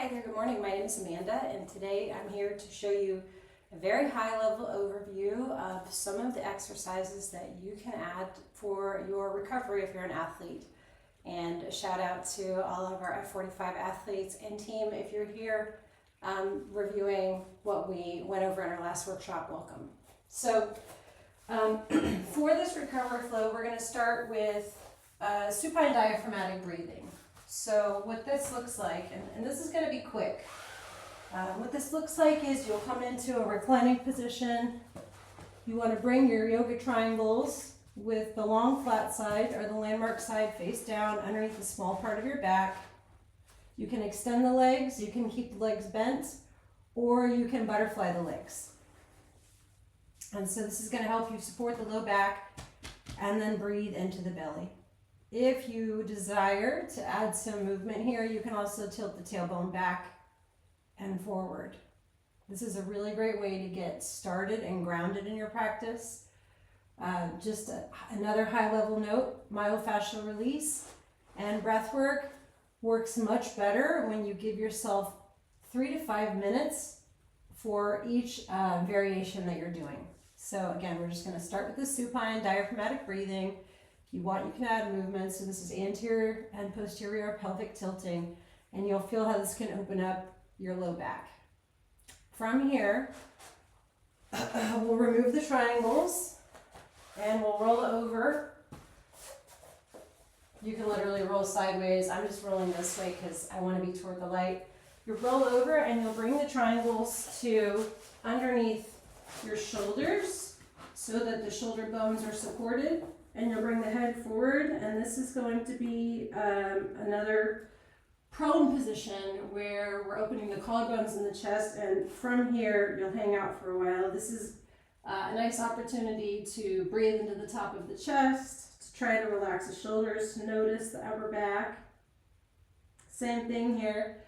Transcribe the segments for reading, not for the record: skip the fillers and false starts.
Hi there, good morning. My name is Amanda, and today I'm here to show you a very high-level overview of some of the exercises that you can add for your recovery if you're an athlete. And a shout out to all of our F45 athletes and team. If you're here reviewing what we went over in our last workshop, welcome. So for this recovery flow, we're going to start with supine diaphragmatic breathing. So what this looks like, and this is going to be quick. What this looks like is you'll come into a reclining position. You want to bring your yoga triangles with the long flat side or the landmark side face down underneath the small part of your back. You can extend the legs, you can keep the legs bent, or you can butterfly the legs. And so this is going to help you support the low back and then breathe into the belly. If you desire to add some movement here, you can also tilt the tailbone back and forward. This is a really great way to get started and grounded in your practice. Another high-level note, myofascial release and breath work works much better when you give yourself 3 to 5 minutes for each variation that you're doing. So again, we're just going to start with the supine diaphragmatic breathing. If you want, you can add movements. So this is anterior and posterior pelvic tilting, and you'll feel how this can open up your low back. From here, we'll remove the triangles and we'll roll over. You can literally roll sideways. I'm just rolling this way because I want to be toward the light. You roll over and you'll bring the triangles to underneath your shoulders so that the shoulder bones are supported. And you'll bring the head forward, and this is going to be another prone position where we're opening the collarbones in the chest, and from here you'll hang out for a while. This is a nice opportunity to breathe into the top of the chest, to try to relax the shoulders, to notice the upper back. Same thing here,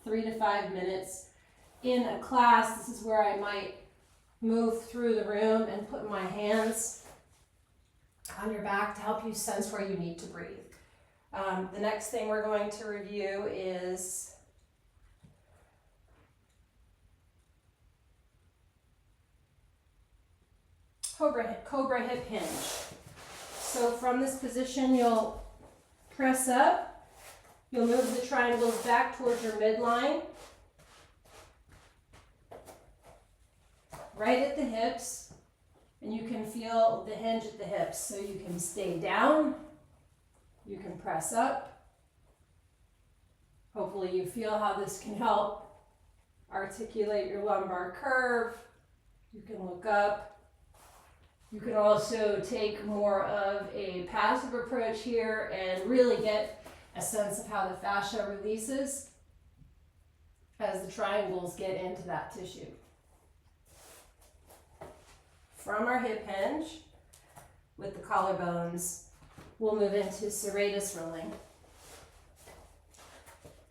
3 to 5 minutes. In a class, this is where I might move through the room and put my hands on your back to help you sense where you need to breathe. The next thing we're going to review is Cobra hip hinge. So from this position, you'll press up, you'll move the triangles back towards your midline, right at the hips. And you can feel the hinge at the hips, so you can stay down, you can press up. Hopefully you feel how this can help articulate your lumbar curve. You can look up. You can also take more of a passive approach here and really get a sense of how the fascia releases as the triangles get into that tissue. From our hip hinge, with the collarbones, we'll move into Serratus rolling.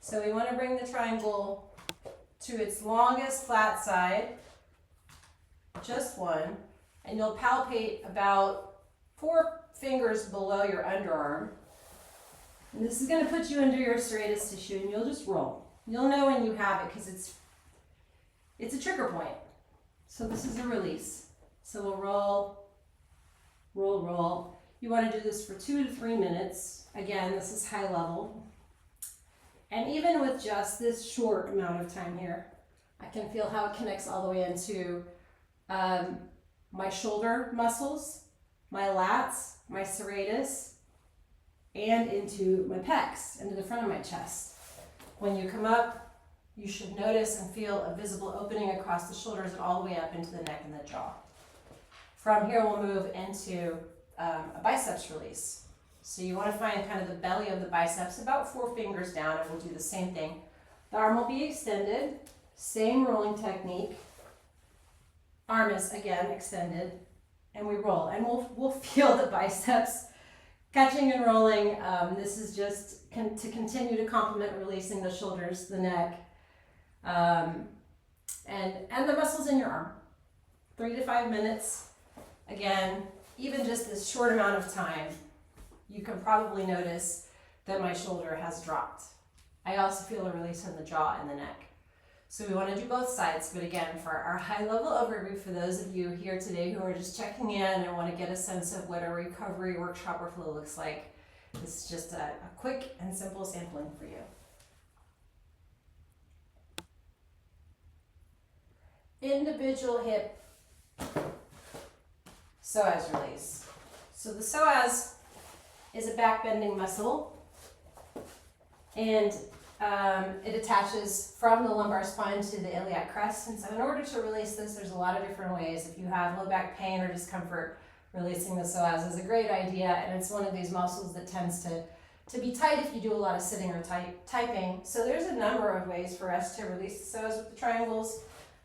So we want to bring the triangle to its longest flat side, just one, and you'll palpate about 4 fingers below your underarm. And this is going to put you into your serratus tissue, and you'll just roll. You'll know when you have it because it's a trigger point. So this is a release. So we'll roll, roll, roll. You want to do this for 2 to 3 minutes. Again, this is high level. And even with just this short amount of time here, I can feel how it connects all the way into my shoulder muscles, my lats, my serratus, and into my pecs, into the front of my chest. When you come up, you should notice and feel a visible opening across the shoulders and all the way up into the neck and the jaw. From here, we'll move into a biceps release. So you want to find kind of the belly of the biceps, about 4 fingers down, and we'll do the same thing. The arm will be extended, same rolling technique. Arm is, again, extended, and we roll. And we'll feel the biceps catching and rolling. This is just to continue to complement releasing the shoulders, the neck, and the muscles in your arm. 3 to 5 minutes. Again, even just this short amount of time, you can probably notice that my shoulder has dropped. I also feel a release in the jaw and the neck. So we want to do both sides, but again, for our high-level overview, for those of you here today who are just checking in and want to get a sense of what a recovery workshop or flow looks like, this is just a quick and simple sampling for you. Individual hip psoas release. So the psoas is a back bending muscle, and it attaches from the lumbar spine to the iliac crest. And so in order to release this, there's a lot of different ways. If you have low back pain or discomfort, releasing the psoas is a great idea, and it's one of these muscles that tends to be tight if you do a lot of sitting or typing. So there's a number of ways for us to release the psoas with the triangles.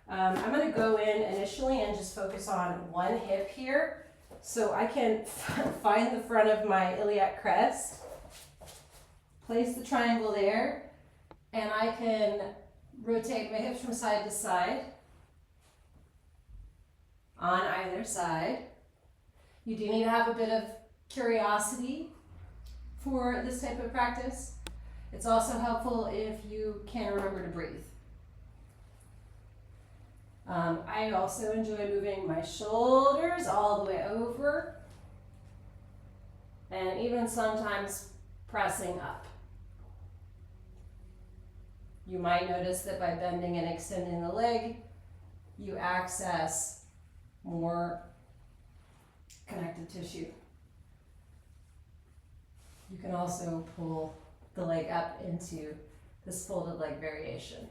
I'm going to go in initially and just focus on one hip here. So I can find the front of my iliac crest, place the triangle there, and I can rotate my hips from side to side on either side. You do need to have a bit of curiosity for this type of practice. It's also helpful if you can remember to breathe. I also enjoy moving my shoulders all the way over, and even sometimes pressing up. You might notice that by bending and extending the leg, you access more connective tissue. You can also pull the leg up into this folded leg variation.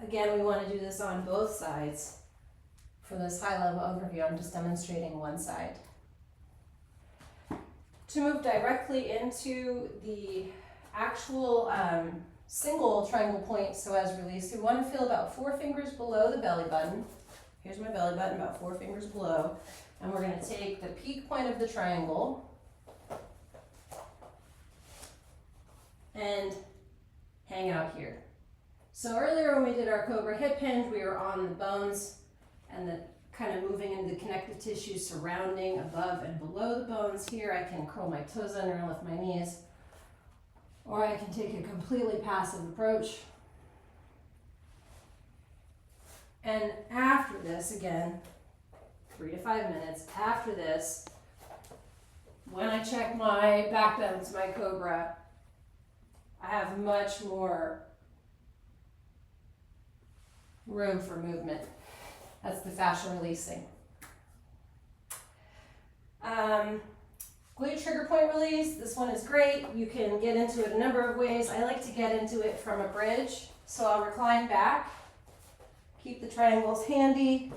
Again, we want to do this on both sides. For this high-level overview, I'm just demonstrating one side. To move directly into the actual single triangle point psoas release, we want to feel about 4 fingers below the belly button. Here's my belly button, about 4 fingers below. And we're going to take the peak point of the triangle and hang out here. So earlier when we did our Cobra hip hinge, we were on the bones and the kind of moving into the connective tissue surrounding above and below the bones. Here I can curl my toes under and lift my knees, or I can take a completely passive approach. And after this, again, 3 to 5 minutes, after this, when I check my back bends, my Cobra, I have much more room for movement. That's the fascial releasing. Glute trigger point release. This one is great. You can get into it a number of ways. I like to get into it from a bridge. So I'll recline back, keep the triangles handy,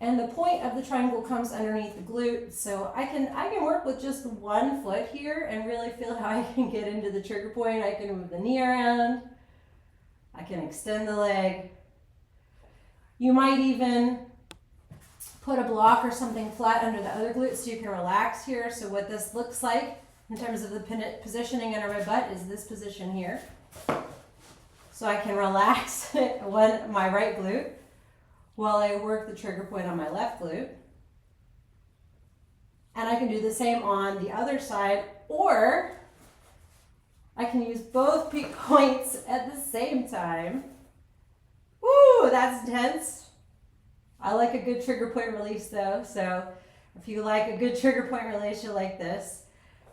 and the point of the triangle comes underneath the glute. So I can work with just one foot here and really feel how I can get into the trigger point. I can move the knee around. I can extend the leg. You might even put a block or something flat under the other glute so you can relax here. So what this looks like in terms of the positioning under my butt is this position here. So I can relax my right glute while I work the trigger point on my left glute. And I can do the same on the other side, or I can use both peak points at the same time. Woo, that's intense. I like a good trigger point release though, so if you like a good trigger point release, you'll like this.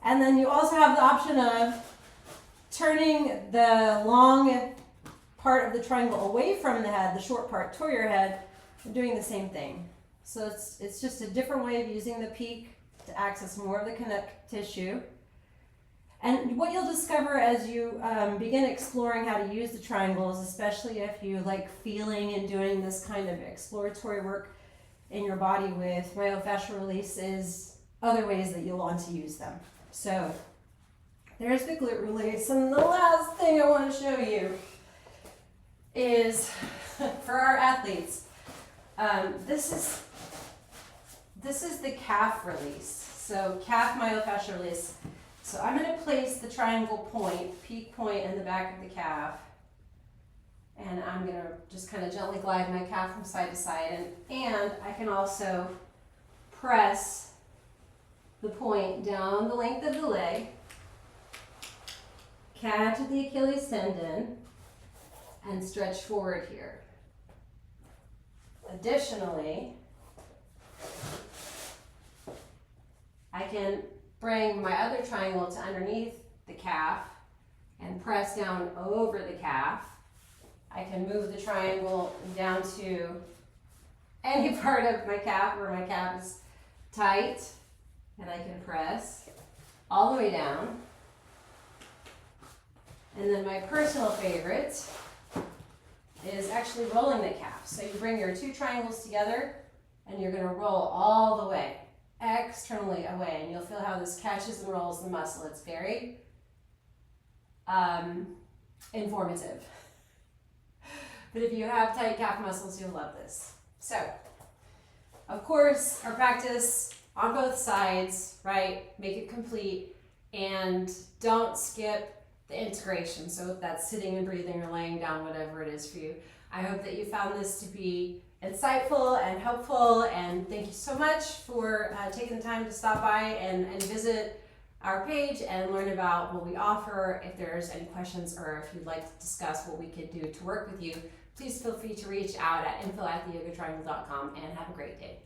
And then you also have the option of turning the long part of the triangle away from the head, the short part toward your head, and doing the same thing. So it's just a different way of using the peak to access more of the connective tissue. And what you'll discover as you begin exploring how to use the triangles, especially if you like feeling and doing this kind of exploratory work in your body with myofascial release, is other ways that you'll want to use them. So there's the glute release. And the last thing I want to show you is for our athletes, this is the calf release. So calf myofascial release. So I'm going to place the triangle point, peak point, in the back of the calf, and I'm going to just kind of gently glide my calf from side to side, and I can also press the point down the length of the leg, catch at the Achilles tendon and stretch forward here. Additionally, I can bring my other triangle to underneath the calf and press down over the calf. I can move the triangle down to any part of my calf where my calf is tight, and I can press all the way down. And then my personal favorite is actually rolling the calf. So you bring your two triangles together and you're going to roll all the way, externally away, and you'll feel how this catches and rolls the muscle. It's very informative. But if you have tight calf muscles, you'll love this. So, of course, our practice on both sides, right? Make it complete, and don't skip the integration. So if that's sitting and breathing or laying down, whatever it is for you. I hope that you found this to be insightful and helpful, and thank you so much for taking the time to stop by and visit our page and learn about what we offer. If there's any questions or if you'd like to discuss what we could do to work with you, please feel free to reach out at info@theyogatriangle.com, and have a great day.